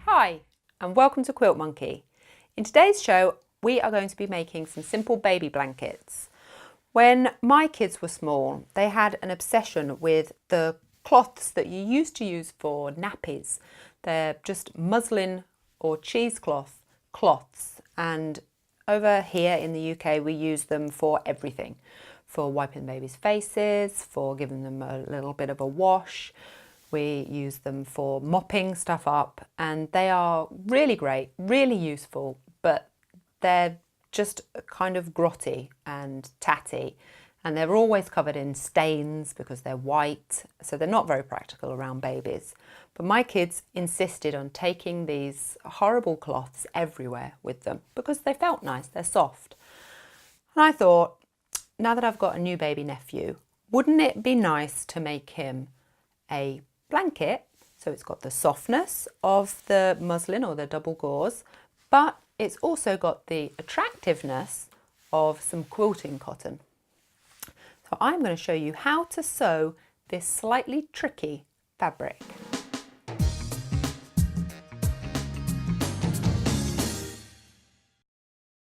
Hi, and welcome to Quilt Monkey. In today's show, we are going to be making some simple baby blankets. When my kids were small, they had an obsession with the cloths that you used to use for nappies. They're just muslin or cheesecloth cloths, and over here in the UK we use them for everything. For wiping babies' faces, for giving them a little bit of a wash. We use them for mopping stuff up, and they are really great, really useful, but they're just kind of grotty and tatty, and they're always covered in stains because they're white, so they're not very practical around babies. But my kids insisted on taking these horrible cloths everywhere with them because they felt nice, they're soft. And I thought, now that I've got a new baby nephew, wouldn't it be nice to make him a blanket? So it's got the softness of the muslin or the double gauze, but it's also got the attractiveness of some quilting cotton. So I'm going to show you how to sew this slightly tricky fabric.